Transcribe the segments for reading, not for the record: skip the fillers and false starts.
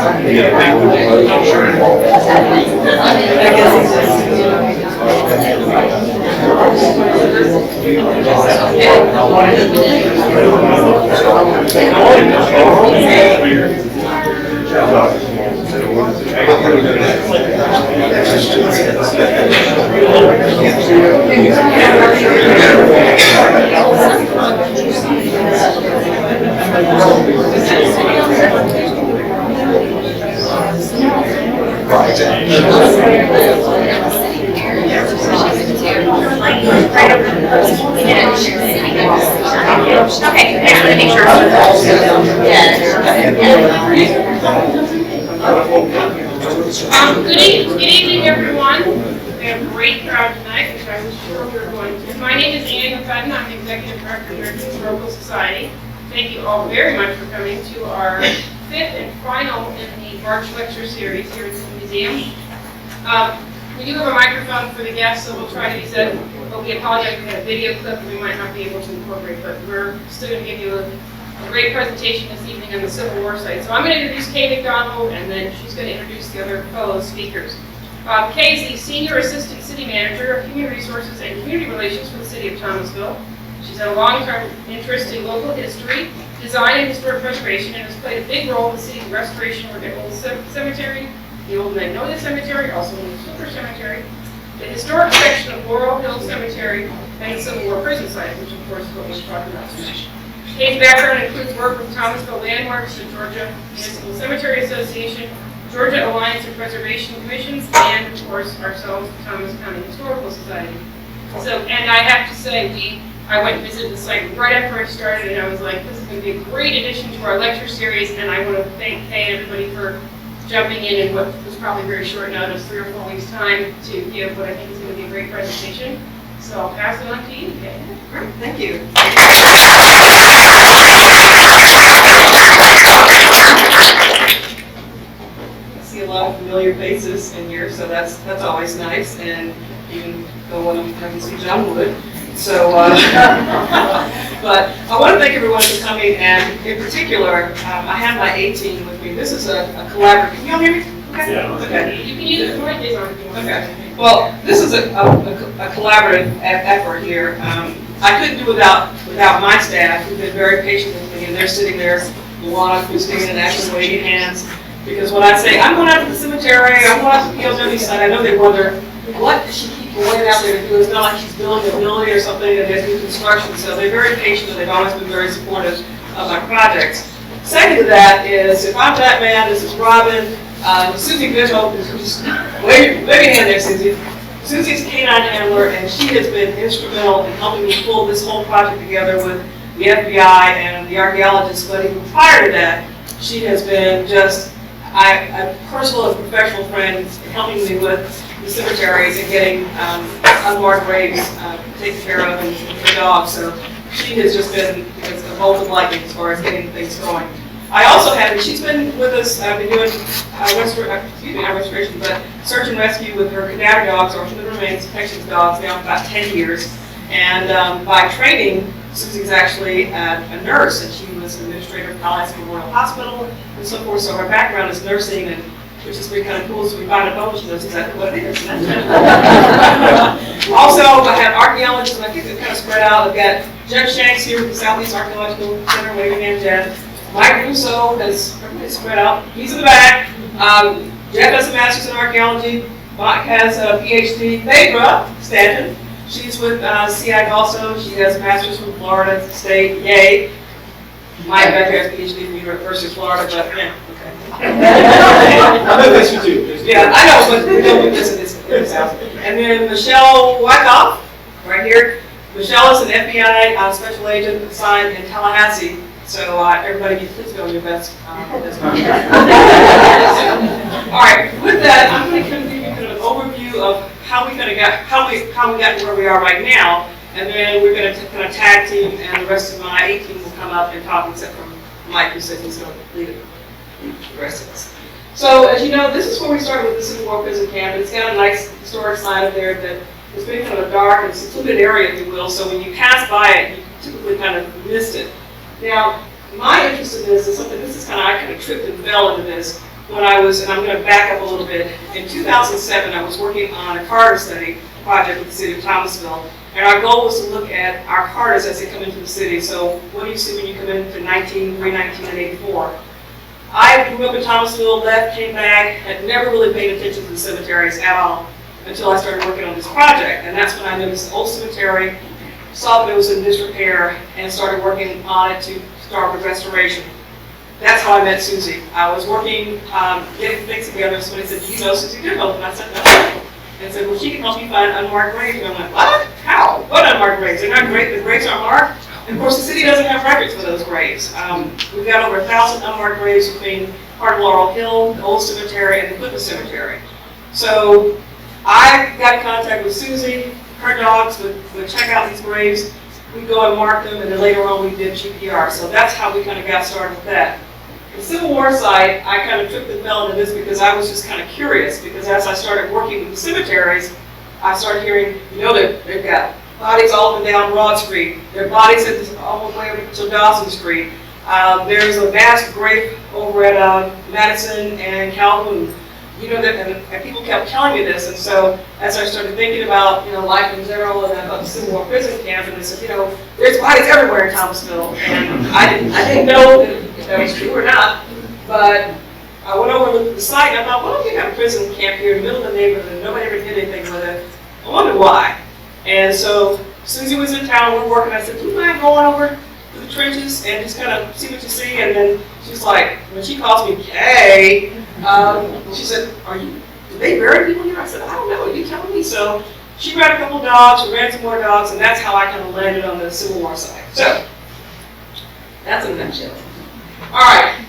Okay, I just want to make sure. Good evening, everyone. We have a great crowd tonight, which I was sure we were going to. My name is Anne McFadden. I'm the Executive Director of the American Historical Society. Thank you all very much for coming to our fifth and final in the March lecture series here at the museum. We do have a microphone for the guests, so we'll try to use that. But we apologize, we had a video clip that we might not be able to incorporate, but we're still going to give you a great presentation this evening on the Civil War site. So I'm going to introduce Kay McDonald, and then she's going to introduce the other fellow speakers. Kay is the Senior Assistant City Manager of Human Resources and Community Relations for the City of Thomasville. She's had a long-term interest in local history, design, and historic preservation, and has played a big role in the city's restoration of the old cemetery, the old Magnolia Cemetery, also in the Super Cemetery, the historic section of Laurel Hill Cemetery, and the Civil War prison site, which of course is what we're talking about tonight. Kay's background includes work with Thomasville Landmarks, the Georgia Municipal Cemetery Association, Georgia Alliance of Preservation Commissions, and of course ourselves, the Thomas County Historical Society. So, and I have to say, I went and visited the site right after I started, and I was like, this is going to be a great addition to our lecture series, and I want to thank Kay and everybody for jumping in what was probably very short notice, 3 or 4 weeks' time, to give what I think is going to be a great presentation. So I'll pass it on to you, Kay. Great, thank you. I see a lot of familiar faces in here, so that's always nice, and even though one of them I can see John Wood. So, but I want to thank everyone for coming, and in particular, I have my A team with me. This is a collaborative. Can you all hear me? Okay. Yeah. Okay. You can use the mic on if you want. Okay. Well, this is a collaborative effort here. I couldn't do without my staff, who've been very patient with me, and they're sitting there, Luana, Christine, and actually waving hands. Because when I say, I'm going out to the cemetery, I'm going out to the POW site, I know they wonder, what does she keep going out there to do? It's not like she's building a building or something and there's new construction. So they're very patient, and they've always been very supportive of my projects. Second to that is, if I'm that man, this is Robin. Susie Vigil, wave your hand there, Susie. Susie's a canine handler, and she has been instrumental in helping me pull this whole project together with the FBI and the archaeologists. But even prior to that, she has been just a personal and professional friend helping me with the cemeteries and getting unmarked graves taken care of and the dogs. So she has just been a bolt of lightning as far as getting things going. I also have, and she's been with us, I've been doing not restoration, but search and rescue with her cadaver dogs, or human remains detection dogs, now for about 10 years. And by training, Susie's actually a nurse, and she was an administrator of Thomasville Memorial Hospital and so forth. So her background is nursing, and which is really kind of cool. So we find a published that's exactly what it is. Also, I have archaeologists, and I think they're kind of spread out. I've got Jeff Shanks here with the Southeast Archaeological Center, waving hand, Jeff. Mike Russo has spread out. He's in the back. Jeff has a master's in archaeology. Mike has a PhD. Phaedra Stanton, she's with CI also. She has a master's from Florida State. Yay. Mike back here has a PhD from the University of Florida, but yeah, okay. I know this too. Yeah, I know, but we don't do this in this house. And then Michelle Wyckoff, right here. Michelle is an FBI special agent assigned in Tallahassee. So everybody, please go on your best. All right. With that, I'm going to kind of give you kind of an overview of how we got to where we are right now, and then we're going to kind of tag team, and the rest of my A team will come up and talk, except for Mike, who said he's going to lead the rest of us. So as you know, this is where we started with the Civil War prison camp. It's got a nice historic sign up there that it's been kind of a dark and secluded area, if you will. So when you pass by it, you typically kind of missed it. Now, my interest in this is something, I kind of tripped and fell into this, when I was, and I'm going to back up a little bit, in 2007 I was working on a corridor study project with the city of Thomasville, and our goal was to look at our corridors as they come into the city. So what do you see when you come into 319 and 84? I grew up in Thomasville, left, came back, had never really paid attention to the cemeteries at all until I started working on this project, and that's when I noticed the old cemetery, saw that it was in disrepair, and started working on it to start with restoration. That's how I met Susie. I was working, getting things together. Somebody said, "Do you know Susie Goodhope?" And I said, "No." And said, "Well, she can help you find unmarked graves." And I'm like, "What? How? What unmarked graves? They're not great. The graves aren't marked." And of course, the city doesn't have records for those graves. We've got over 1,000 unmarked graves between part of Laurel Hill, the old cemetery, and the Clifton Cemetery. So I got in contact with Susie. Her dogs would check out these graves. We'd go and mark them, and then later on we did GPR. So that's how we kind of got started with that. The Civil War site, I kind of took the bell into this because I was just kind of curious, because as I started working with the cemeteries, I started hearing, you know, they've got bodies all up and down Broad Street. There are bodies all the way over to Dawson Street. There's a vast grave over at Madison and Calhoun. You know, and people kept telling me this, and so as I started thinking about, you know, life in general and about the Civil War prison camp, and they said, you know, there's bodies everywhere in Thomasville, and I didn't know if that was true or not, but I went over and looked at the site, and I thought, well, you have a prison camp here in the middle of the neighborhood, and nobody ever did anything with it. I wondered why. And so Susie was in town, we were working, I said, do you mind going over to the trenches and just kind of see what you see? And then she's like, when she calls me Kay, she said, do they bury people here? I said, I don't know, you tell me. So she ran a couple of dogs, we ran some more dogs, and that's how I kind of landed on the Civil War side. So, that's in a nutshell. All right,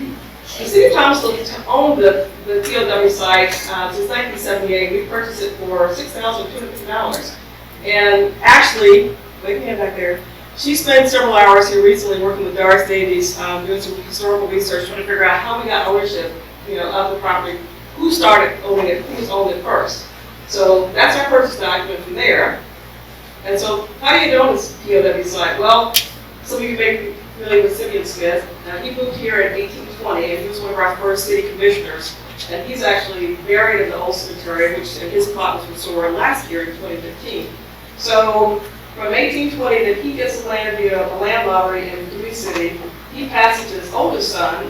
the city of Thomasville owned the POW site since 1978. We purchased it for $6,250. And actually, wait a minute back there, she spent several hours here recently working with Doris Davies, doing some historical research, trying to figure out how we got ownership, you know, of the property, who started owning it, who was owned it first. So that's our purchase document from there. And so how do you know this POW site? Well, some of you may be familiar with Simeon Smith. He moved here in 1820, and he was one of our first city commissioners. And he's actually buried in the old cemetery, which his plot was restored last year in 2015. So from 1820, that he gets the land via the land lottery in Dewey City. He passes to his oldest son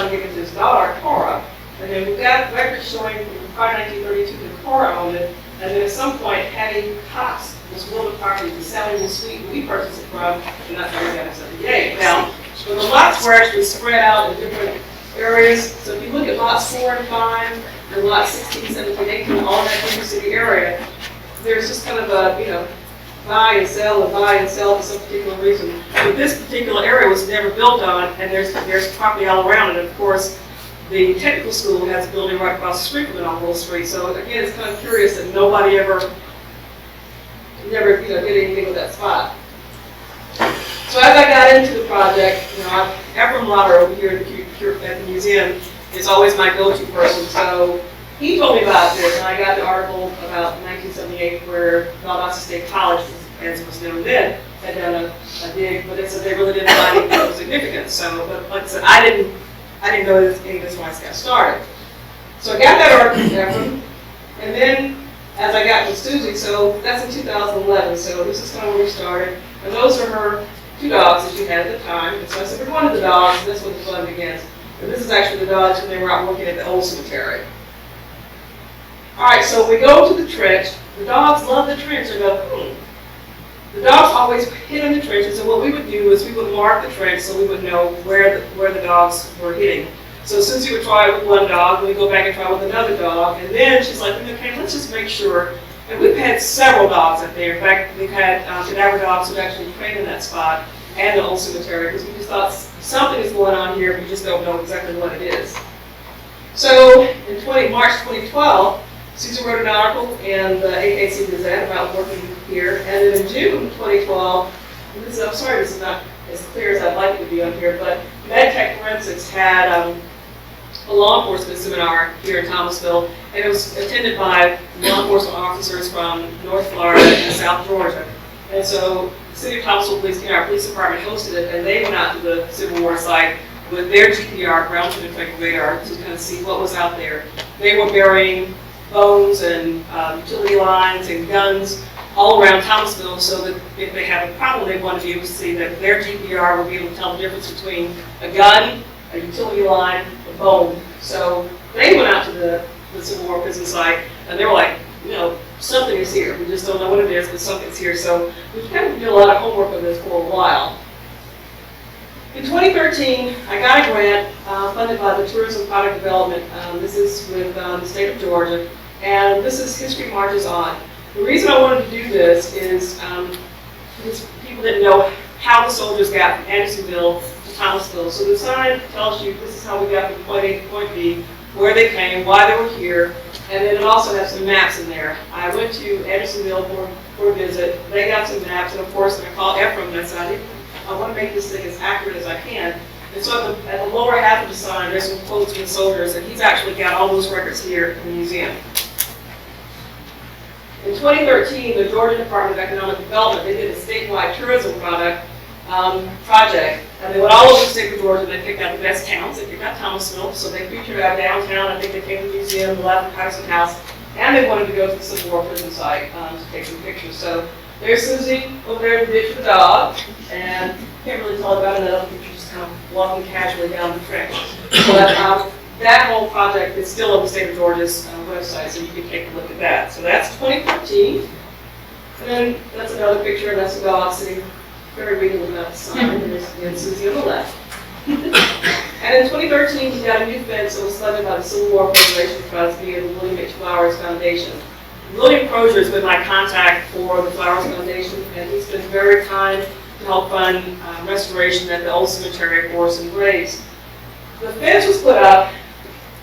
gave it to his daughter, Cora. And then we've got records showing from prior 1932 that Cora owned it. And then at some point, Hattie Cox was willing to partner with Sally Sweet, who we purchased it from, and that's how we got it 78. Now, the lots were actually spread out in different areas. So if you look at lots 4 and 5, and lots 16, 17, 18, all in that Dewey City area, there's just kind of a, you know, buy and sell for some particular reason. But this particular area was never built on, and there's property all around it. Of course, the technical school has a building right across the street from it on Wall Street. So again, it's kind of curious that nobody never did anything with that spot. So as I got into the project, you know, Ephraim Lauder over here at the museum is always my go-to person. So he told me about this, and I got the article about 1978 where Valdosta State College, as it was known then, had done a dig, but they said they really didn't find anything of significance. So, but like I said, I didn't know any of this when I got started. So I got that article from Ephraim, and then as I got with Susie, so that's in 2011, so this is kind of where we started. And those are her 2 dogs that she had at the time. And so I said, we're one of the dogs, and that's what the fun begins. But this is actually the dogs when they were out working at the old cemetery. All right, so we go to the trench. The dogs love the trench. They go, The dogs always hit in the trenches, and what we would do is we would mark the trench so we would know where the dogs were hitting. So Susie would try with one dog, and we'd go back and try with another dog, and then she's like, okay, let's just make sure. And we've had several dogs up there. In fact, we've had cadaver dogs who actually trained in that spot and the old cemetery, because we just thought something is going on here, we just don't know exactly what it is. So in March 2012, Susan wrote an article in the AKC Gazette about working here, and then in June 2012, I'm sorry this is not as clear as I'd like it to be on here, but MedTech Forensics had a law enforcement seminar here in Thomasville, and it was attended by law enforcement officers from North Florida and South Georgia. And so the City of Thomasville Police, our police department hosted it, and they went out to the Civil War site with their GPR, ground penetrating radar, to kind of see what was out there. They were burying bones and utility lines and guns all around Thomasville, so that if they have a problem, they want to be able to see that their GPR will be able to tell the difference between a gun, a utility line, a bone. So they went out to the Civil War prison site, and they were like, something is here. We just don't know what it is, but something's here. So we kind of did a lot of homework on this for a while. In 2013, I got a grant funded by the Tourism Product Development. This is with the state of Georgia, and this is History Marches On. The reason I wanted to do this is because people didn't know how the soldiers got from Andersonville to Thomasville. So the sign tells you this is how we got from point A to point B, where they came, why they were here, and then it also has some maps in there. I went to Andersonville for a visit. They got some maps, and of course, I called Ephraim and I said, I want to make this thing as accurate as I can. And so at the lower half of the sign, there's some quotes from the soldiers, and he's actually got all those records here in the museum. In 2013, the Georgia Department of Economic Development, they did a statewide tourism project, and they went all over the state of Georgia, and they picked out the best towns. They picked out Thomasville, so they featured our downtown. I think they came to the museum, the Latin Tyson House, and they wanted to go to the Civil War prison site to take some pictures. So there's Susie over there in the ditch with the dog, and can't really tell about another picture, just kind of walking casually down the trench. But that whole project is still on the state of Georgia's website, so you can take a look at that. So that's 2014. And then that's another picture, and that's the dog sitting very readily about the sign, and there's Susie on the left. And in 2013, we got a new fence that was funded by the Civil War Preservation Trust via the William H. Flowers Foundation. William Crozier has been my contact for the Flowers Foundation, and he's been very kind to help fund restoration at the old cemetery at Orson Graves. The fence was put up.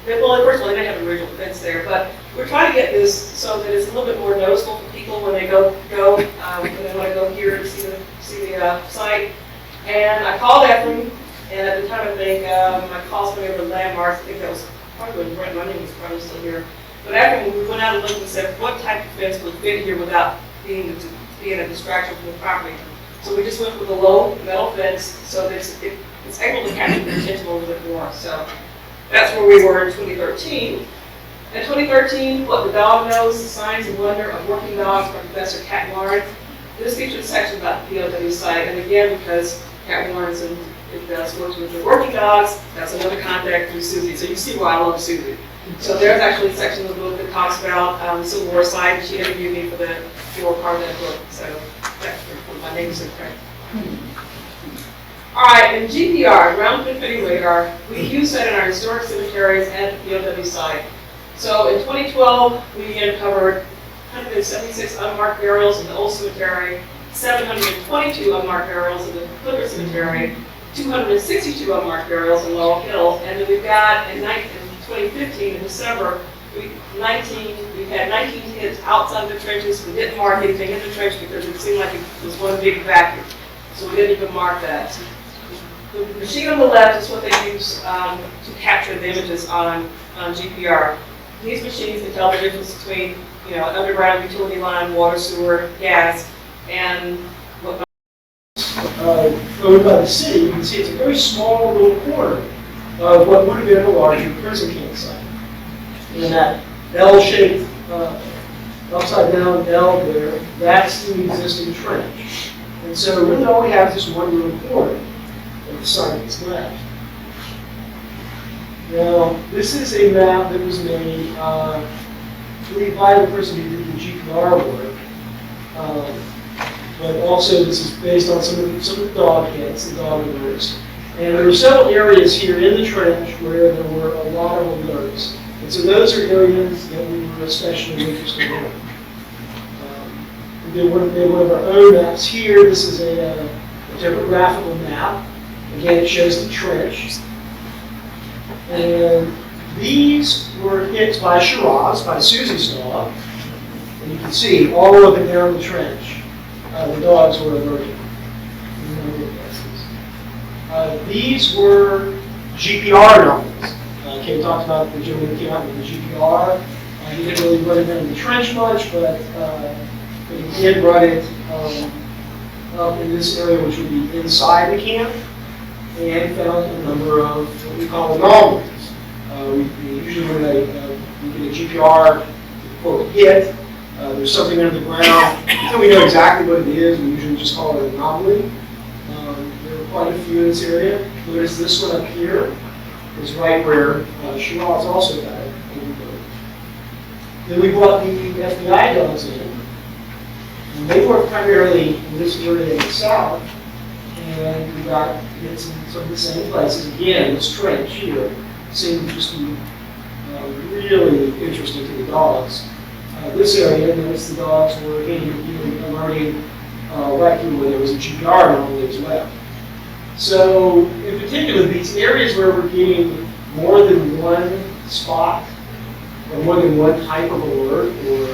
Well, first of all, they didn't have an original fence there, but we're trying to get this so that it's a little bit more noticeable for people when they go when they want to go here to see the site. And I called Ephraim, and at the time I think my calls went over to landmarks. I think that was probably when Brent Running was probably still here. But Ephraim, we went out and looked and said, what type of fence would fit here without being a distraction from the property? So we just went with a low metal fence so that it's able to capture the attention a little bit more. So that's where we were in 2013. In 2013, what the dog knows, the signs of wonder of working dogs by Professor Cat Lawrence. This features a section about the POW site, and again, because Cat Lawrence works with the working dogs, that's another contact through Susie. So you see why I love Susie. So there's actually a section of the book that talks about the Civil War site, and she interviewed me for part of that book. So that's where my name is in print. All right, and GPR, ground penetrating radar, we use that in our historic cemeteries and the POW site. So in 2012, we uncovered 176 unmarked burials in the old cemetery, 722 unmarked burials in the Clipper Cemetery, 262 unmarked burials in Laurel Hill, and then we've got in 2015, in December, we had 19 hits outside of the trenches. We didn't mark anything in the trench because it seemed like it was one big vacuum, so we didn't even mark that. The machine on the left is what they use to capture the images on GPR. These machines can tell the difference between, an underground utility line, water, sewer, gas, and whatnot. Over by the city, you can see it's a very small little corner of what would have been a larger prison camp site. And that L-shaped, upside down L there, that's the existing trench. And so really all we have is this one little corner of the site that's left. Now, this is a map that was made, I believe, by the person who did the GPR work. But also this is based on some of the dog hits, the dog alerts. And there were several areas here in the trench where there were a lot of alerts. And so those are areas that we were especially interested in. We did one of our own maps here. This is a topographical map. Again, it shows the trench. And these were hit by Shiraz, by Susie's dog. And you can see all up and down the trench, the dogs were alerted. These were GPR numbers. Kate talked about the gentleman who came out with the GPR. He didn't really run it down the trench much, but he did run it up in this area, which would be inside the camp. and found a number of what we call anomalies. Usually when we get a GPR quote hit, there's something under the ground. Until we know exactly what it is, we usually just call it an anomaly. There are quite a few in this area. Notice this one up here is right where Shiraz also got it. Then we brought the FBI dogs in. And they work primarily in this area in the south. And we got hits in some of the same places. Again, this trench here seemed to just be really interesting to the dogs. This area, notice the dogs were alerting right here where there was a GPR anomaly as well. So, in particular, these areas where we're getting more than one spot, or more than one type of alert, or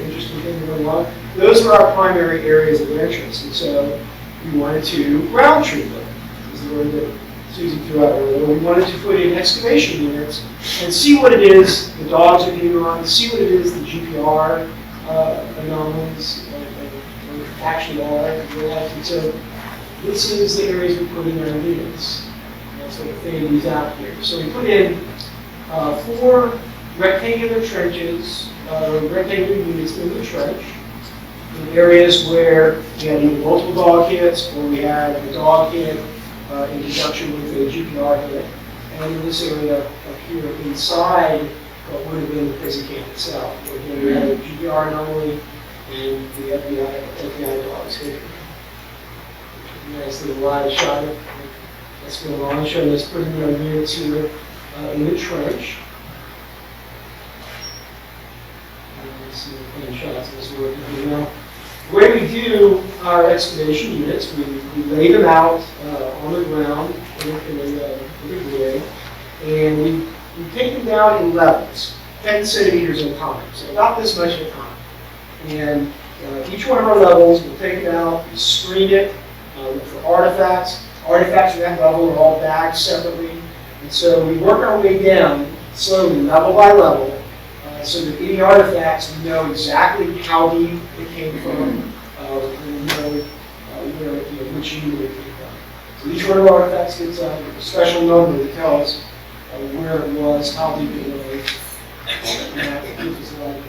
interesting thing going on, those are our primary areas of interest. And so, we wanted to ground truth them, is the word that Susie threw out earlier. We wanted to put in excavation units and see what it is the dogs are getting on, see what it is the GPR anomalies actually are in real life. And so, this is the areas we put in our units. That's what faded these out here. So we put in 4 rectangular trenches, rectangular units in the trench, in areas where we had either multiple dog hits or we had a dog hit in conjunction with a GPR hit. And in this area up here inside what would have been the prison camp itself. Again, we had a GPR anomaly and the FBI dogs hit. Nice little live shot of what's going on, showing us putting our units here in the trench. Let's see what kind of shots this is working here now. The way we do our excavation units, we lay them out on the ground in a grid, and we take them down in levels, 10 centimeters in time, so about this much at a time. And each one of our levels, we'll take it out, we screen it, look for artifacts. Artifacts at that level are all bagged separately. And so we work our way down slowly, level by level, so that any artifacts, we know exactly how deep it came from, and we know which unit it came from. So each one of our artifacts gets a special number to tell us where it was, how deep it was, and that gives us a lot of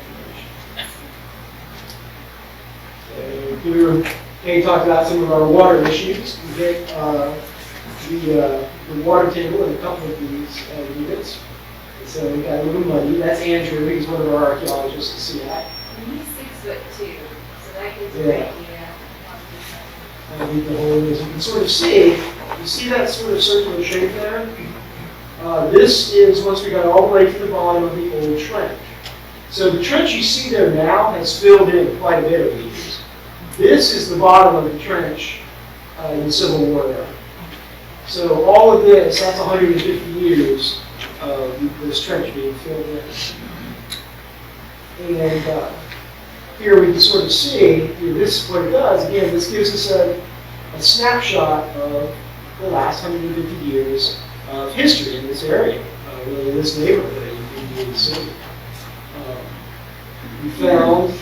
information. So Kay talked about some of our water issues. We hit the water table in a couple of these units. And so we got a little muddy. That's Andrew. He's one of our archaeologists to see that. And he's 6'2", so that gives Yeah. you an idea. The whole, as you can sort of see, you see that sort of circular shape there? This is once we got all the way to the bottom of the old trench. So the trench you see there now has filled in quite a bit of these. This is the bottom of the trench in the Civil War era. So all of this, that's 150 years of this trench being filled in. And here we can sort of see, this is what it does. Again, this gives us a snapshot of the last 150 years of history in this area, really in this neighborhood in Union City. We found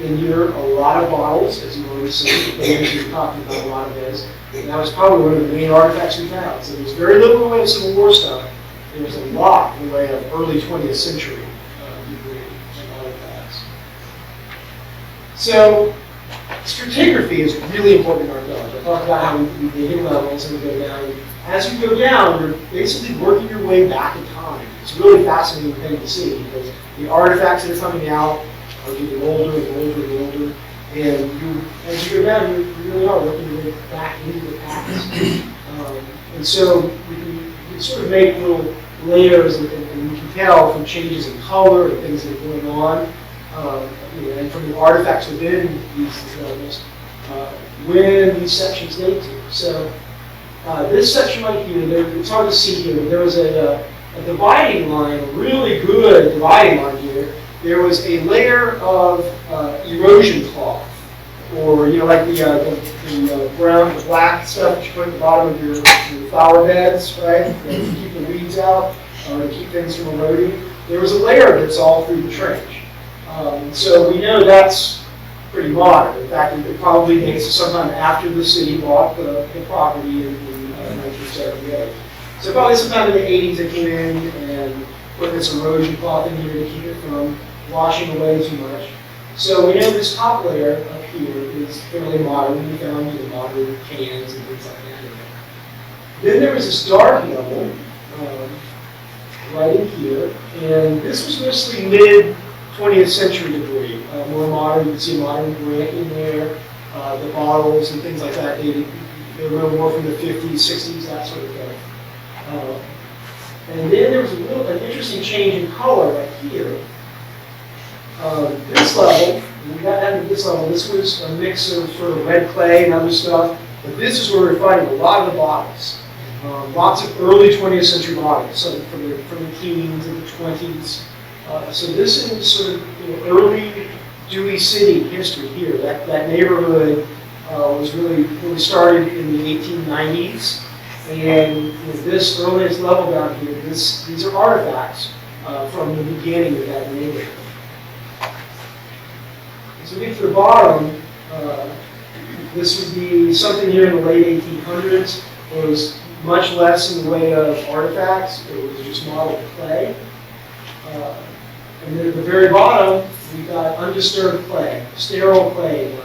in here a lot of bottles, as you've already seen. We were talking about a lot of this. And that was probably one of the main artifacts we found. So there's very little in the way of Civil War stuff. There's a lot in the way of early 20th century debris and artifacts. So stratigraphy is really important in archaeology. I talked about how we dig in levels and we go down. As you go down, you're basically working your way back in time. It's a really fascinating thing to see because the artifacts that are coming out are getting older and older and older. And as you go down, you really are working your way back into the past. And so we can sort of make little layers, and we can tell from changes in color and things that are going on, and from the artifacts within these levels, when these sections date to. So this section right here, it's hard to see here, but there was a dividing line, a really good dividing line here. There was a layer of erosion cloth, or like the brown, the black stuff that you put at the bottom of your flower beds, right? To keep the weeds out, to keep things from eroding. There was a layer that's all through the trench. So we know that's pretty modern. In fact, it probably dates to sometime after the city bought the property in 19 1978. So probably sometime in the 80s they came in and put this erosion cloth in here to keep it from washing away too much. So we know this top layer up here is fairly modern. We found modern cans and things like that in there. Then there was this dark level right in here, and this was mostly mid-20th century debris. More modern, you can see modern granite in there, the bottles and things like that. They were more from the 50s, 60s, that sort of thing. And then there was an interesting change in color right here. This level, when we got down to this level, this was a mix of sort of red clay and other stuff, but this is where we're finding a lot of the bottles. Lots of early 20th century bottles, so from the teens and the 20s. So this is sort of early Dewey City history here. That neighborhood was really started in the 1890s. And with this earliest level down here, these are artifacts from the beginning of that neighborhood. So we get to the bottom, this would be something here in the late 1800s. It was much less in the way of artifacts. It was just modeled clay. And then at the very bottom, we've got undisturbed clay, sterile clay.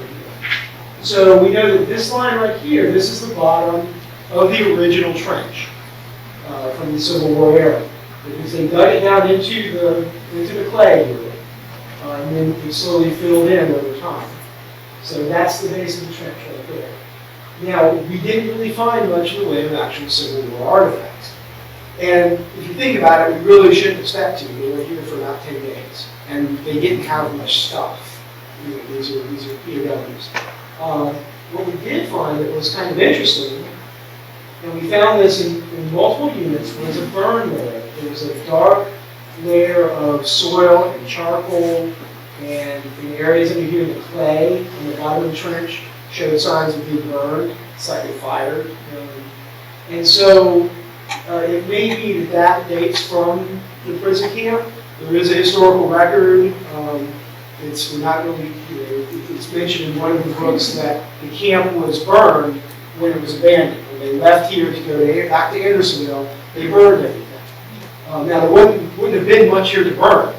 So we know that this line right here, this is the bottom of the original trench from the Civil War era. Because they dug it down into the clay here, and then it slowly filled in over time. So that's the base of the trench right there. Now, we didn't really find much in the way of actual Civil War artifacts. And if you think about it, we really shouldn't expect to. They were here for about 10 days. And they didn't have much stuff. You know, these are POWs. What we did find that was kind of interesting, and we found this in multiple units, was a burn layer. There was a dark layer of soil and charcoal, and in areas under here, the clay on the bottom of the trench showed signs of being burned. It's like they fired. And so it may be that dates from the prison camp. There is a historical record. It's not really, it's mentioned in one of the books that the camp was burned when it was abandoned. When they left here to go back to Andersonville, they burned everything. Now there wouldn't have been much here to burn.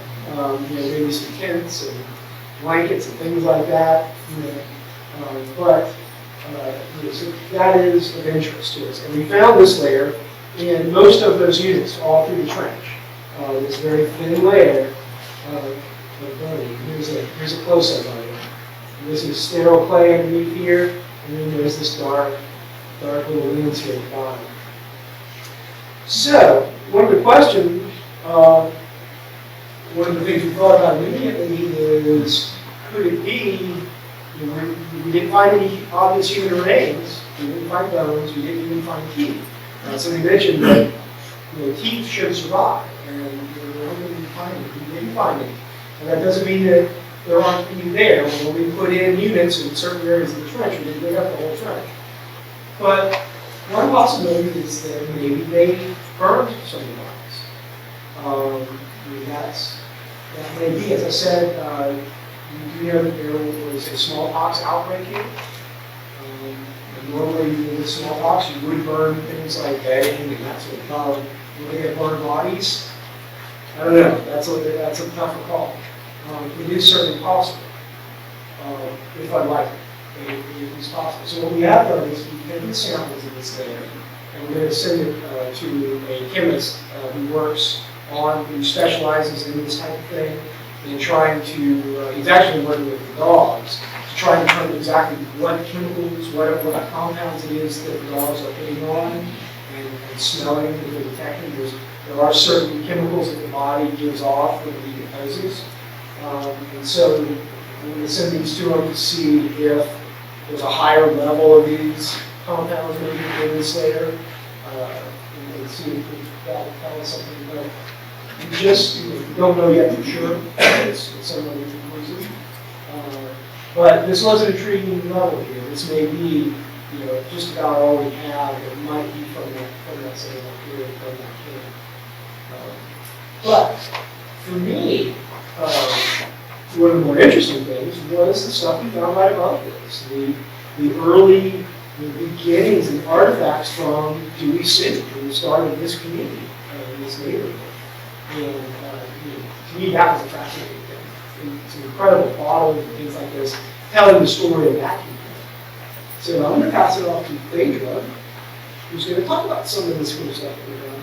Maybe some tents and blankets and things like that. So that is of interest to us. And we found this layer in most of those units, all through the trench. This very thin layer of burning. Here's a close-up on it. And this is sterile clay underneath here, and then there's this dark little landscape at the bottom. So, one of the questions, one of the things we thought about immediately is, could it be, we didn't find any obvious human remains, we didn't find bones, we didn't even find teeth. Somebody mentioned that teeth should survive, and we didn't find any. And that doesn't mean that there aren't any there. When we put in units in certain areas of the trench, we didn't dig up the whole trench. But one possibility is that maybe they burned some of the bodies. That may be, as I said, we do know that there was a smallpox outbreak here. And normally with smallpox, you would burn things like bedding and that sort of thing. Would they have burned bodies? I don't know. That's a tougher call. It is certainly possible, if unlikely. It is possible. So what we have done is we've taken samples of this layer, and we're going to send it to a chemist who specializes in this type of thing, and trying to, he's actually working with the dogs, to try and determine exactly what chemicals, what compounds it is that the dogs are hitting on, and smelling and detecting. There are certain chemicals that the body gives off when it decomposes. And so we're going to send these to them to see if there's a higher level of these compounds maybe in this layer, and see if that will tell us something. But we don't know yet for sure. It's somewhat inconclusive. But this was an intriguing level here. This may be, just about all we have. It might be from that same period, from that camp. But for me, one of the more interesting things was the stuff we found right above this. The early the beginnings and artifacts from Dewey City, who started this community, this neighborhood. And to me, that was a fascinating thing. And it's an incredible bottles and things like this, telling the story of that community. So I'm going to pass it off to Phaedra, who's going to talk about some of this cool stuff that we've done.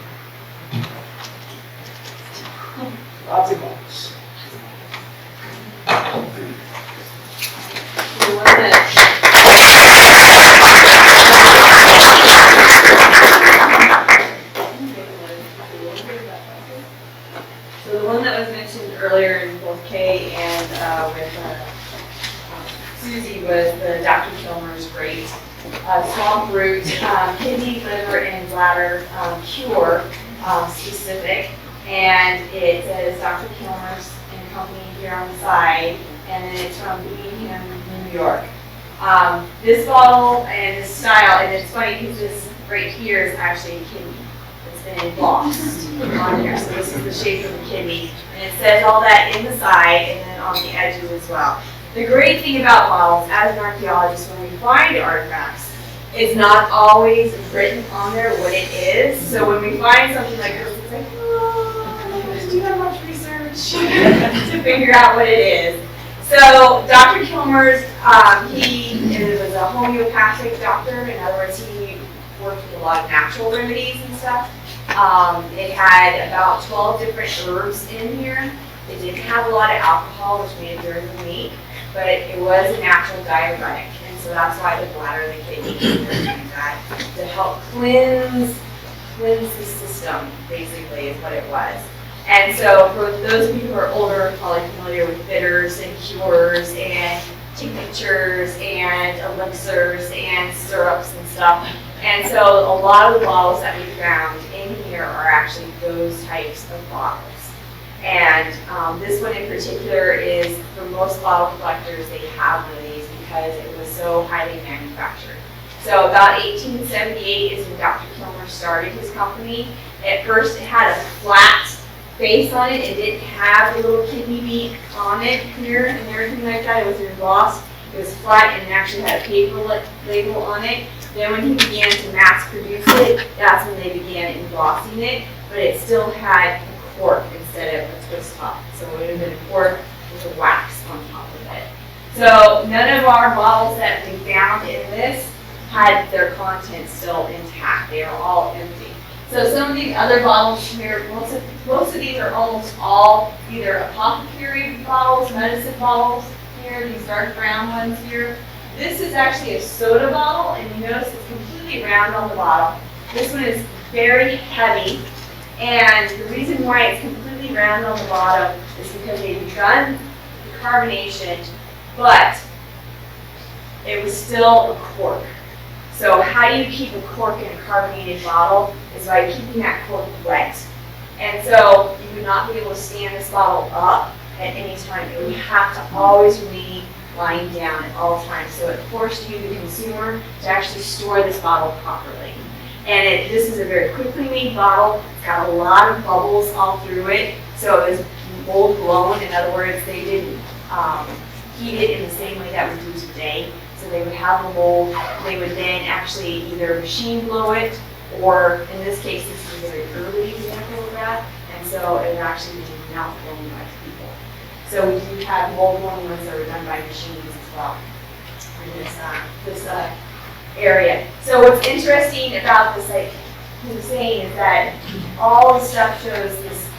Lots of bottles. So the one that was mentioned earlier in both Kay and with Susie was the Dr. Kilmer's Great Swamp Root Kidney, Liver, and Bladder Cure specific. And it says Dr. Kilmer's and Company here on the side, and then it's from Birmingham, New York. This bottle and this style, and it's funny because this right here is actually a kidney. It's been embossed on here, so this is the shape of the kidney. And it says all that in the side and then on the edges as well. The great thing about bottles, as an archaeologist, when we find artifacts, it's not always written on there what it is. So when we find something like this, it's like, oh, I'm not going to do that much research to figure out what it is. So Dr. Kilmer's, he was a homeopathic doctor. In other words, he worked with a lot of natural remedies and stuff. It had about 12 different herbs in here. It didn't have a lot of alcohol, which made it very unique, but it was a natural diuretic. And so that's why the bladder and the kidney and that to help cleanse the system, basically, is what it was. And so for those of you who are older, probably familiar with bitters and cures and tinctures and elixirs and syrups and stuff. And so a lot of the bottles that we found in here are actually those types of bottles. And this one in particular is, for most bottle collectors, they have one of these because it was so highly manufactured. So about 1878 is when Dr. Kilmer started his company. At first it had a flat face on it. It didn't have a little kidney beak on it here and everything like that. It was embossed. It was flat and it actually had a paper label on it. Then when he began to mass produce it, that's when they began embossing it. But it still had a cork instead of a twist top. So it would have been a cork with a wax on top of it. So none of our bottles that we found in this had their contents still intact. They are all empty. So some of these other bottles here, most of these are almost all either apothecary bottles, medicine bottles here, these dark brown ones here. This is actually a soda bottle, and you notice it's completely round on the bottom. This one is very heavy, and the reason why it's completely round on the bottom is because they've done the carbonation, but it was still a cork. So how do you keep a cork in a carbonated bottle is by keeping that cork wet. And so you would not be able to stand this bottle up at any time. It would have to always remain lying down at all times. So it forced you, the consumer, to actually store this bottle properly. And this is a very quickly made bottle. It's got a lot of bubbles all through it. So it was mold blown. In other words, they didn't heat it in the same way that we do today. So they would have a mold. They would then actually either machine blow it, or in this case, this is a very early example of that. And so it would actually be mouth blown by people. So we do have mold blowing ones that are done by machines as well in this area. So what's interesting about this, like he was saying, is that all the stuff shows this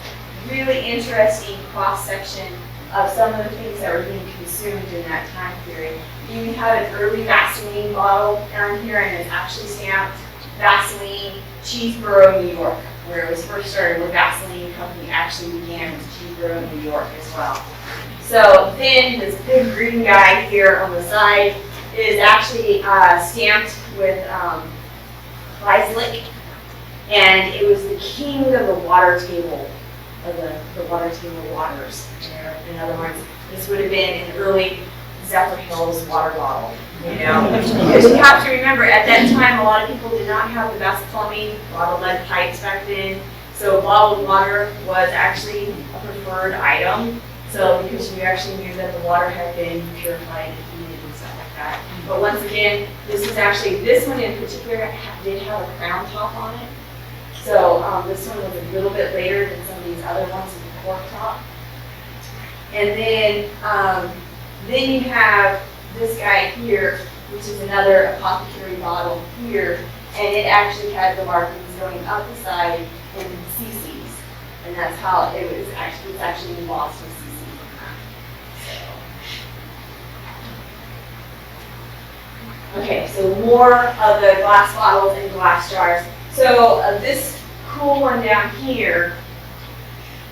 really interesting cross-section of some of the things that were being consumed in that time period. You have an early Vaseline bottle down here, and it's actually stamped Vaseline, Cheeseboro, New York, where it was first started, where Vaseline company actually began was Cheeseboro, New York as well. So then this big green guy here on the side is actually stamped with Kleislik, and it was the king of the water table, of the water table waters. In other words, this would have been an early Zephyr Hills water bottle, you know? Because you have to remember, at that time, a lot of people did not have the best plumbing, a lot of lead pipes back then, so bottled water was actually a preferred item. So because you actually knew that the water had been purified and heated and stuff like that. But once again, this one in particular did have a crown top on it. So this one was a little bit later than some of these other ones with the cork top. And then you have this guy here, which is another apothecary bottle here, and it actually has the markings going up the side in cc's, and that's how it's actually embossed with cc's on that. Okay, so more of the glass bottles and glass jars. So this cool one down here,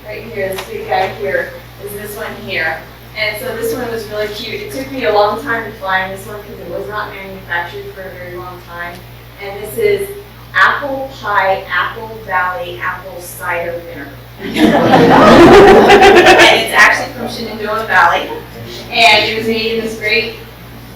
right here, this big guy here, is this one here. And so this one was really cute. It took me a long time to find this one because it was not manufactured for a very long time. And this is Apple Pie, Apple Valley, Apple Cider Vinegar. And it's actually from Shenandoah Valley. And it was made in this great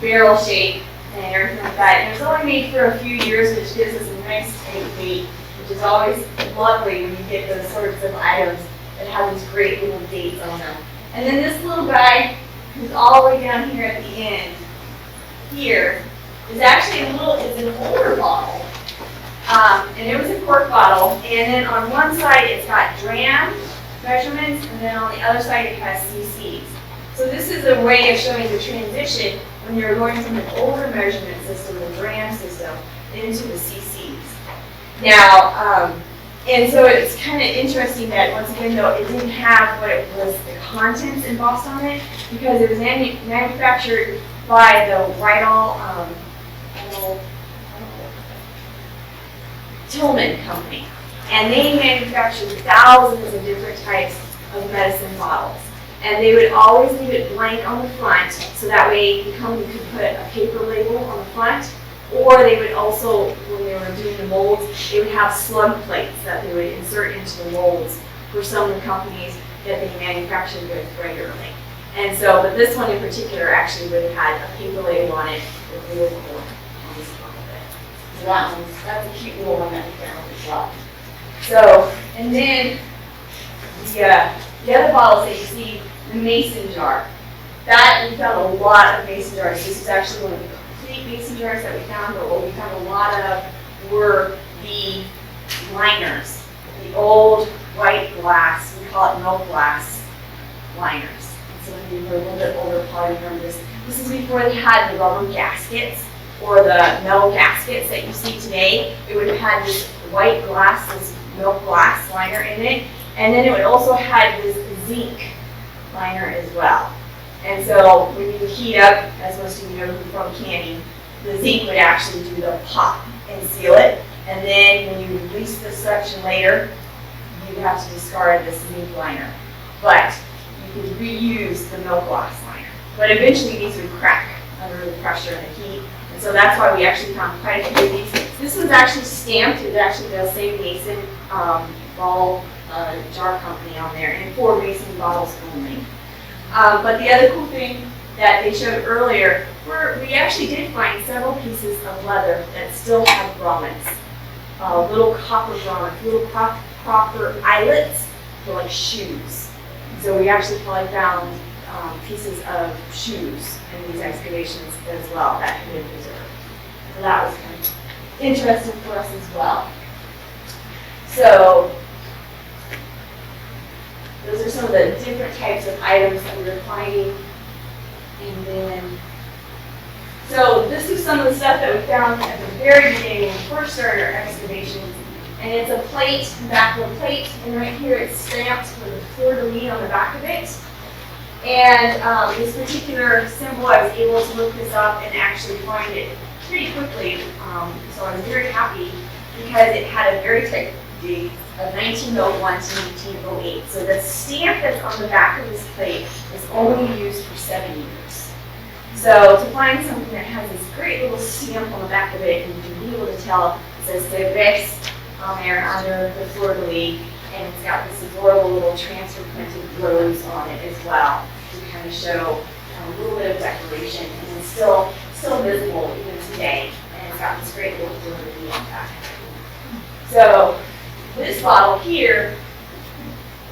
barrel shape and everything like that. And it was only made for a few years, which gives us a nice tight weight, which is always lovely when you get those sorts of items that have these great little dates on them. And then this little guy, who's all the way down here at the end, here, is actually it's an older bottle. And it was a cork bottle. And then on one side, it's got dram measurements, and then on the other side, it has cc's. So this is a way of showing the transition when you're going from an older measurement system, the dram system, into the cc's. Now, and so it's kind of interesting that, once again, though, it didn't have what it was, the contents embossed on it, because it was manufactured by the Rydal Tillman Company. And they manufactured thousands of different types of medicine bottles. And they would always leave it blank on the front, so that way the company could put a paper label on the front. Or they would also, when they were doing the molds, they would have slug plates that they would insert into the molds for some of the companies that they manufactured with regularly. And so, but this one in particular actually would have had a paper label on it with real cork on the front of it. So that's a cute little one that we found as well. So, and then the other bottles that you see, the mason jar. That, we found a lot of mason jars. This is actually one of the mason jars that we found, but what we found a lot of were the liners, the old white glass, we call it milk glass liners. And so if you were a little bit older, probably remember this. This is before they had the rubber gaskets or the metal gaskets that you see today. It would have had this white glass, this milk glass liner in it, and then it would also have this zinc liner as well. And so when you heat up, as most of you know from canning, the zinc would actually do the pop and seal it. And then when you release this section later, you have to discard this zinc liner. But you could reuse the milk glass liner. But eventually these would crack under the pressure and the heat. And so that's why we actually found quite a few of these. This one's actually stamped. It actually does say Mason bottle jar company on there, and 4 Mason bottles only. But the other cool thing that they showed earlier, we actually did find several pieces of leather that still have grommets, little copper grommets, little copper eyelets for like shoes. So we actually probably found pieces of shoes in these excavations as well that had been preserved. So that was kind of interesting for us as well. So those are some of the different types of items that we were finding. And then, so this is some of the stuff that we found at the very beginning when we first started our excavations. And it's a plate, the back of a plate, and right here it's stamped with a fleur-de-lis on the back of it. And this particular symbol, I was able to look this up and actually find it pretty quickly. So I was very happy because it had a very tight date of 1901 to 1908. So the stamp that's on the back of this plate was only used for 7 years. So to find something that has this great little stamp on the back of it, and to be able to tell, it says Cervez on there under the fleur-de-lis, and it's got this adorable little transfer printed rose on it as well, to kind of show a little bit of decoration, and it's still visible even today, and it's got this great little fleur-de-lis on the back. So this bottle here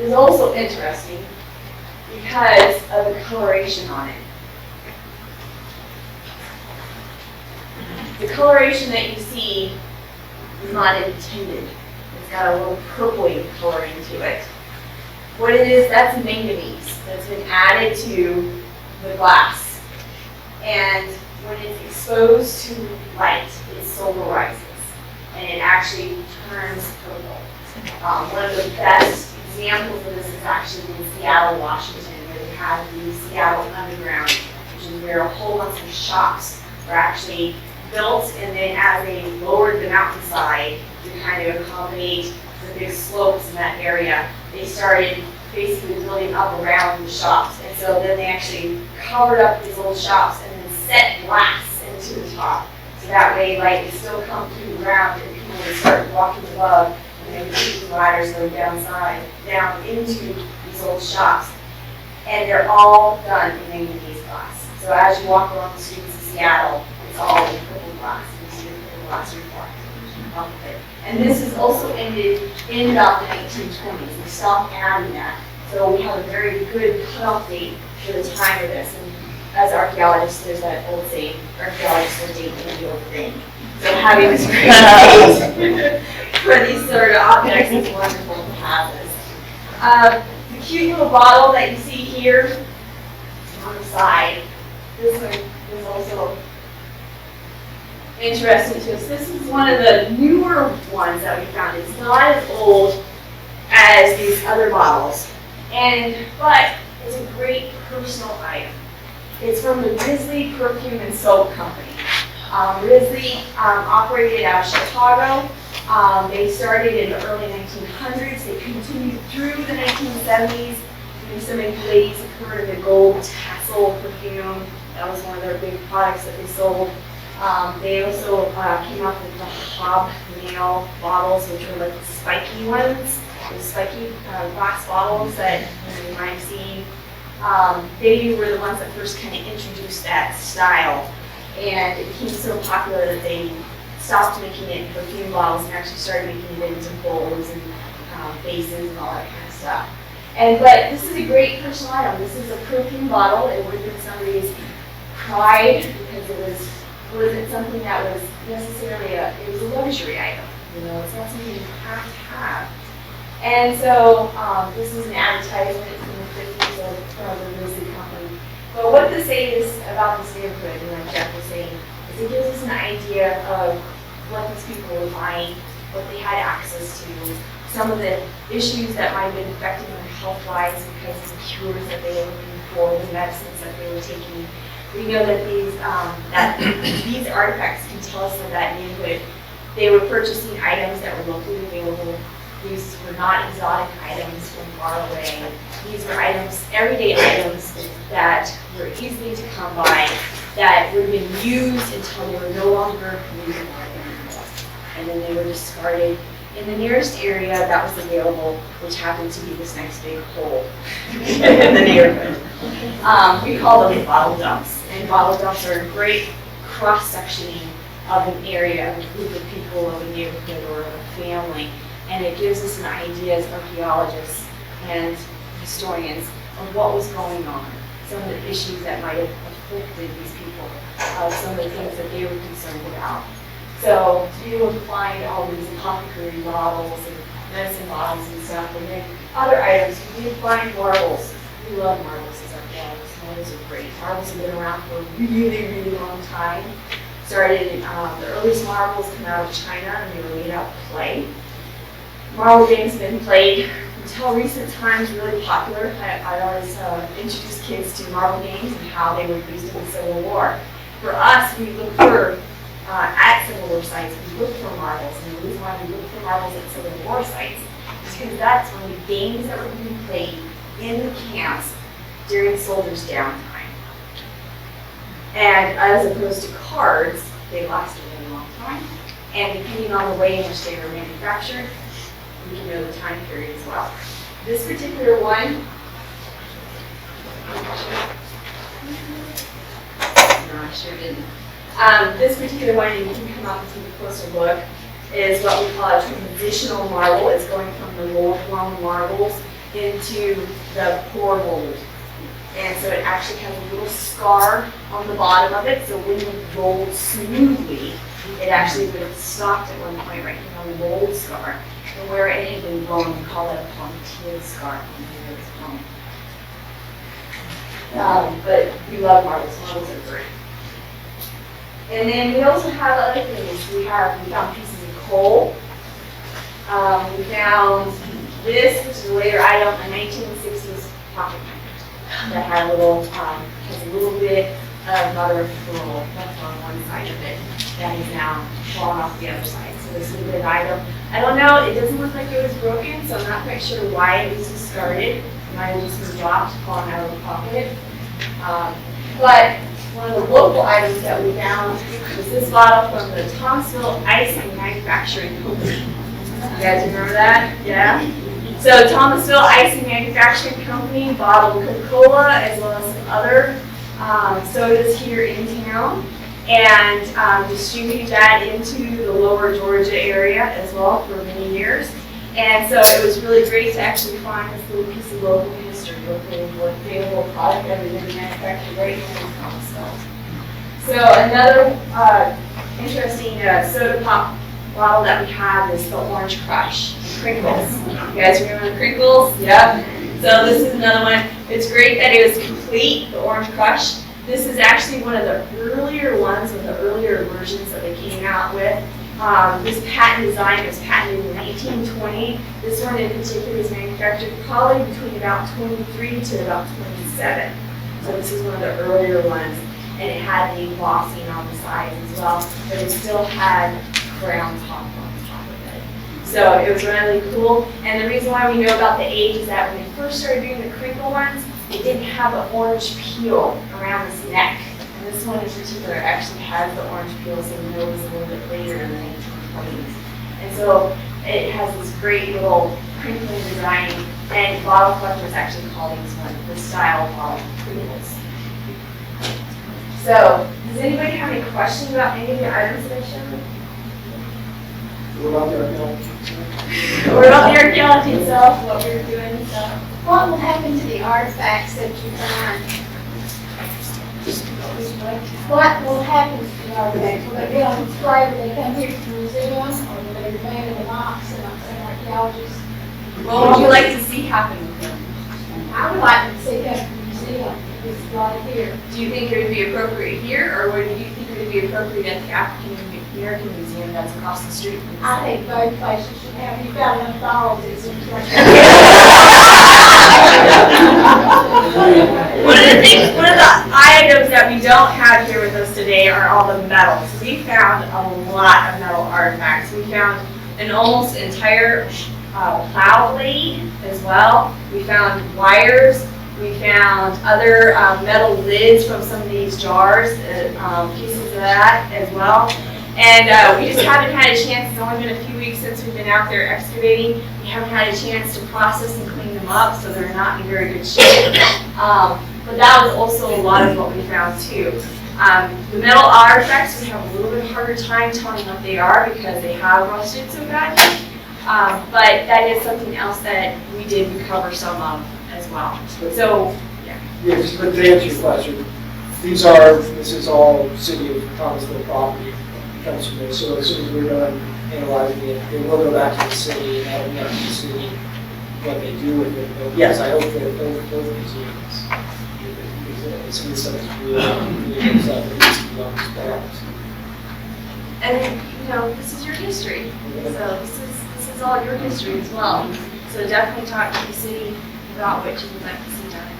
is also interesting because of the coloration on it. The coloration that you see is not intended. It's got a little purpley coloring to it. What it is, that's manganese that's been added to the glass. And when it's exposed to light, it solarizes, and it actually turns purple. One of the best examples of this is actually in Seattle, Washington, where they have the Seattle Underground, which is where a whole bunch of shops were actually built, and then as they lowered the mountainside to kind of accommodate the big slopes in that area, they started basically building up around the shops. And so then they actually covered up these old shops and then set glass into the top. So that way light would still come through the ground and people would start walking above, and they would see the ladders going down into these old shops. And they're all done in manganese glass. So as you walk along the streets of Seattle, it's all in purple glass. You see the purple glass reflected off of it. And this is also ended in about the 1920s. They stopped adding that. So we have a very good cutoff date for the time of this. And as archaeologists, there's that old saying, archaeologists are dating the old thing. So having this great date for these sort of objects is wonderful to have this. The cute little bottle that you see here on the side, this one is also interesting to us. This is one of the newer ones that we found. It's not as old as these other bottles, but it's a great personal item. It's from the Risley Perfume and Soap Company. Risley operated out of Chicago. They started in the early 1900s. They continued through the 1970s. Maybe some of you ladies have heard of the Gold Tassel perfume. That was one of their big products that they sold. They also came up with the hobnail bottles, which were like the spiky ones, the spiky glass bottles that you might have seen. They were the ones that first kind of introduced that style, and it became so popular that they stopped making it in perfume bottles and actually started making it into bowls and basins and all that kind of stuff. But this is a great personal item. This is a perfume bottle. It would have been somebody's pride because it wasn't something that was necessarily it was a luxury item. You know, it's not something you have to have. And so this is an advertisement from the 50s of the Risley Company. But what this says about this neighborhood, and like Jeff was saying, is it gives us an idea of what these people were buying, what they had access to, some of the issues that might have been affecting them health-wise because of the cures that they were looking for, the medicines that they were taking. We know that these artifacts can tell us of that neighborhood. They were purchasing items that were locally available. These were not exotic items from far away. These were items, everyday items that were easy to come by, that would have been used until they were no longer usable anymore. And then they were discarded in the nearest area that was available, which happened to be this nice big hole in the neighborhood. We call them bottle dumps. And bottle dumps are a great cross-sectioning of an area, of a group of people, of a neighborhood, or a family. And it gives us an idea as archaeologists and historians of what was going on, some of the issues that might have afflicted these people, some of the things that they were concerned about. So to be able to find all these apothecary bottles and medicine bottles and stuff, and then other items, we did find marbles. We love marbles as archaeologists. Marbles are great. Marbles have been around for a really, really long time. Started, the earliest marbles come out of China, and they were made out of clay. Marble games have been played until recent times, really popular. I always introduce kids to marble games and how they were used in the Civil War. For us, we look for, at Civil War sites, we look for marbles. And the reason why we look for marbles at Civil War sites is because that's when the games that were being played in the camps during soldiers' downtime. And as opposed to cards, they last a really long time. And depending on the way in which they were manufactured, we can know the time period as well. This particular one, no, I sure didn't. This particular one, and you can come up and take a closer look, is what we call a transitional marble. It's going from the mold-blown marbles into the pour mold And so it actually has a little scar on the bottom of it, so when it rolled smoothly, it actually would have stopped at one point right here on the rolled scar. And where it had been blown, we call that a palmatier scar. But we love marbles. Marbles are great. And then we also have other things. We found pieces of coal. We found this, which is a later item, a 1960s pocket knife that had a little, has a little bit of mother of pearl left on one side of it that is now fallen off the other side. So this would have been an item. I don't know, it doesn't look like it was broken, so I'm not quite sure why it was discarded. It might have just been dropped, fallen out of the pocket. But one of the local items that we found was this bottle from the Thomasville Ice and Manufacturing Company. You guys remember that? Yeah? So Thomasville Ice and Manufacturing Company bottled Coca-Cola as well as some other sodas here in town and distributed that into the lower Georgia area as well for many years. And so it was really great to actually find this little piece of local history, locally available product that was manufactured right here in Thomasville. So another interesting soda pop bottle that we have is the Orange Crush, Crinkles. You guys remember the Crinkles? Yep. So this is another one. It's great that it was complete, the Orange Crush. This is actually one of the earlier ones, of the earlier versions that they came out with. This patent design was patented in 1920. This one in particular was manufactured probably between about 23 to about 27. So this is one of the earlier ones. And it had the embossing on the sides as well, but it still had crown top on top of it. So it was really cool. And the reason why we know about the age is that when they first started doing the crinkle ones, it didn't have an orange peel around its neck. And this one in particular actually has the orange peel, so we know it was a little bit later in the 1920s. And so it has this great little crinkling design, and bottle collectors actually call these one the style bottle crinkles. So, does anybody have any questions about any of the items that I showed? What about the archaeology? Or about the archaeology itself, what we were doing, so. What will happen to the artifacts that you find? What will happen to the artifacts? Will they be on display, will they come here to the museum, or will they remain in the box and archaeologists? What would you like to see happen with them? I would like to see them in the museum, it's right here. Do you think it would be appropriate here, or would you think it would be appropriate at the African American Museum that's across the street from the I site? think both places should have, you've got enough dollars, it seems like. One of the items that we don't have here with us today are all the metals. We found a lot of metal artifacts. We found an almost entire plow blade as well. We found wires. We found other metal lids from some of these jars, pieces of that as well. And we just haven't had a chance, it's only been a few weeks since we've been out there excavating. We haven't had a chance to process and clean them up, so they're not in very good shape. But that was also a lot of what we found too. The metal artifacts, we have a little bit harder time telling what they are because they have rusted so badly. But that is something else that we did recover some of as well. So, yeah. Yeah, just to answer your question, this is all city of Thomasville property, comes from there. So as soon as we're done analyzing it, it will go back to the city and that'll be up to the city what they do with it. But yes, I hope that both museums, some of the stuff is really good stuff that needs to be on display. And you know, this is your history. So this is all your history as well. So definitely talk to the city about what you would like to see done.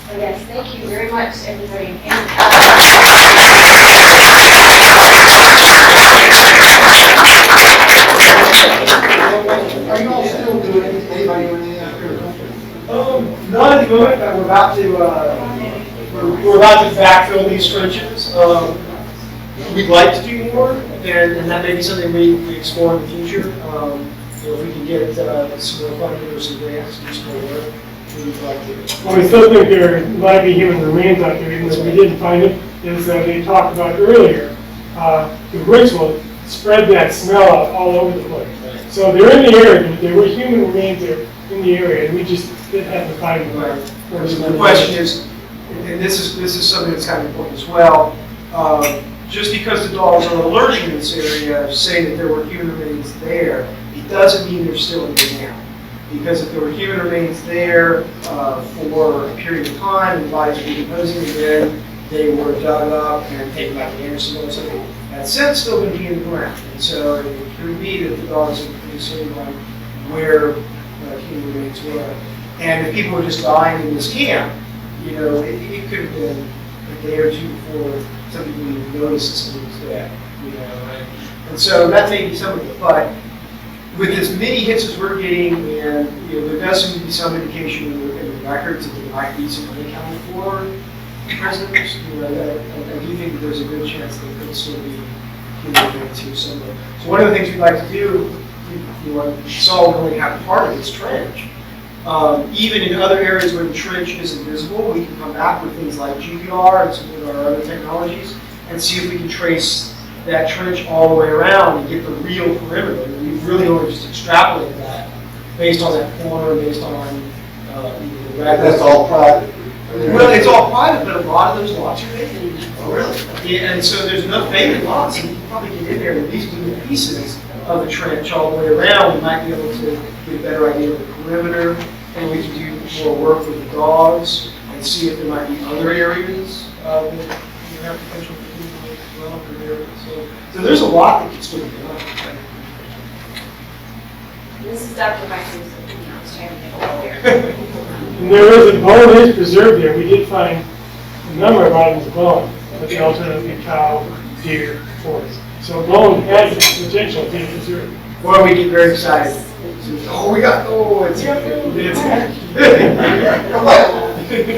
So yes, thank you very much, everybody. Are you all still doing anybody doing anything out here? Not at the moment, but we're about to backfill these trenches. We'd like to do more, and that may be something we explore in the future. If we can get some more funding or some grants, do some more work, we'd like to. Well, we still think there might be human remains out there, even though we didn't find it, is that they talked about earlier. The ritual spread that smell out all over the place. So they're in the area, but there were human remains there in the area, and we just didn't have to find them. Right. The question is, and this is something that's kind of important as well, just because the dogs are allergic in this area, saying that there were human remains there, it doesn't mean they're still in there now. Because if there were human remains there for a period of time, and the bodies were decomposing again, they were dug up and taken back to Anderson or something, that's still going to be in the ground. And so it could be that the dogs are concerned on where human remains were. And if people were just dying in this camp, it could have been a day or two before some people even noticed that somebody was dead. And so that may be some of it. But with as many hits as we're getting, and there does seem to be some indication in the records that there might be some unaccounted for prisoners. I do think that there's a good chance there could still be human remains here somewhere. So one of the things we'd like to do, you saw we only have part of this trench. Even in other areas where the trench isn't visible, we can come back with things like GPR and some of our other technologies and see if we can trace that trench all the way around and get the real perimeter. And we really only just extrapolate that based on that corner, based on the That's all private. Well, it's all private, but a lot of those lots are vacant. Oh, really? Yeah, and so there's enough vacant lots, and you can probably get in there and at least do the pieces of the trench all the way around. We might be able to get a better idea of the perimeter, and we can do more work with the dogs and see if there might be other areas that have potential for people as well. So there's a lot that can still be done. This is Dr. Michael's champion here. And there is a bone is preserved there. We did find a number of items of bone, but they alternatively cow, deer, horse. So bone has the potential to be preserved. Well, we get very excited. It's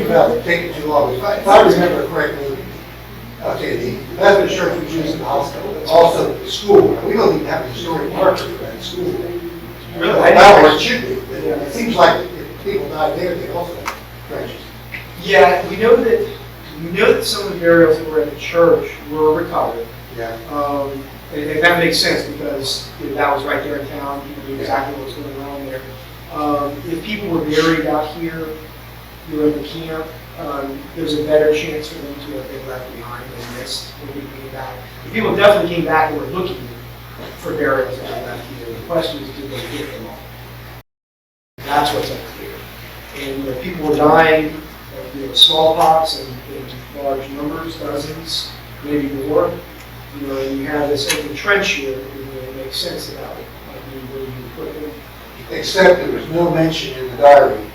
Without taking too long, if I remember correctly, okay, the Methodist church was used in the hospital, but also the school. We don't even have a historic marker for that school. Really? Now it should be, but it seems like if people died there, they also have trenches. Yeah, we know that some of the burials that were at the church were recovered. Yeah. And that makes sense because that was right there in town. People knew exactly what was going on there. If people were buried out here during the camp, there's a better chance for them to have been left behind than missed when people came back. The people definitely came back and were looking for burials that were left here. The question is, did they get them all? That's what's unclear. And people were dying of smallpox in large numbers, dozens, maybe more. And you have this open trench here, it makes sense about it. Where you put them. Except there was no mention in the diary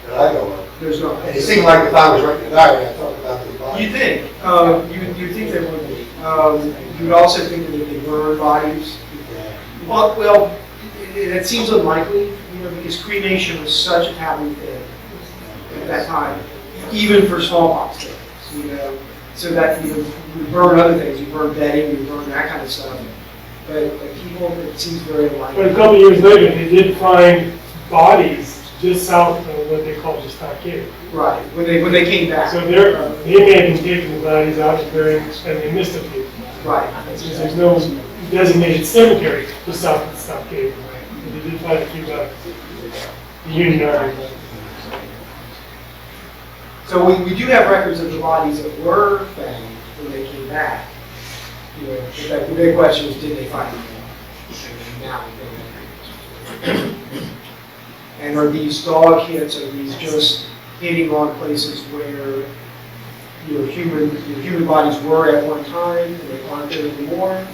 that I know of. There's no. And it seemed like if I was writing the diary, I thought about those bodies. You think? You'd think there would be. You would also think that if they burned bodies. Well, it seems unlikely, because cremation was such a taboo thing at that time, even for smallpox victims, so that you burn other things, you burn bedding, you burn that kind of stuff. But people, it seems very unlikely. But a couple years later, they did find bodies just south of what they call the stockade. Right, when they came back. So they may have been taking the bodies out and burying, and they missed a few. Right. Since there's no designated cemetery just south of the stockade. But they did find a few bodies. The Union Army. So we do have records of the bodies that were found when they came back. But the big question is, did they find them? Now we know. And are these dog hits, are these just hitting on places where human bodies were at one time and they aren't there anymore?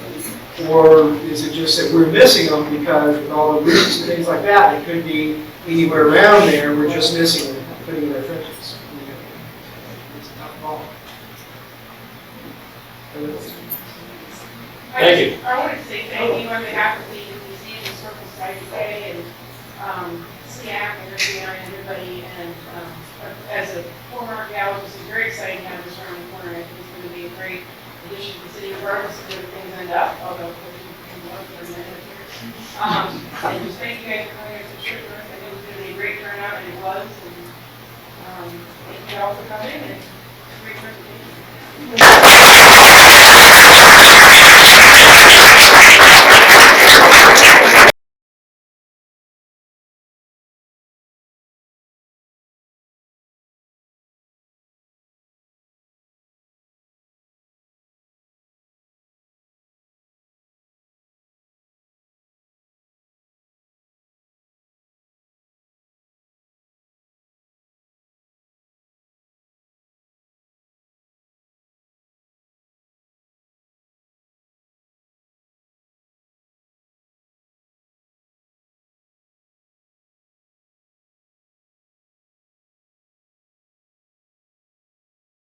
Or is it just that we're missing them because with all the roots and things like that, it could be anywhere around there, we're just missing them, putting in their trenches. It's a tough call. Thank you. I wanted to say thank you on behalf of the Museum and Historical Society today, and staff and everybody, and as a former archaeologist, it's very exciting to have this around the corner. I think it's going to be a great addition to the city, regardless of where things end up, although we can love for a minute here. And just thank you guys for coming out to the trip. I think it was going to be a great turnout, and it was. And thank you all for coming, and great presentation.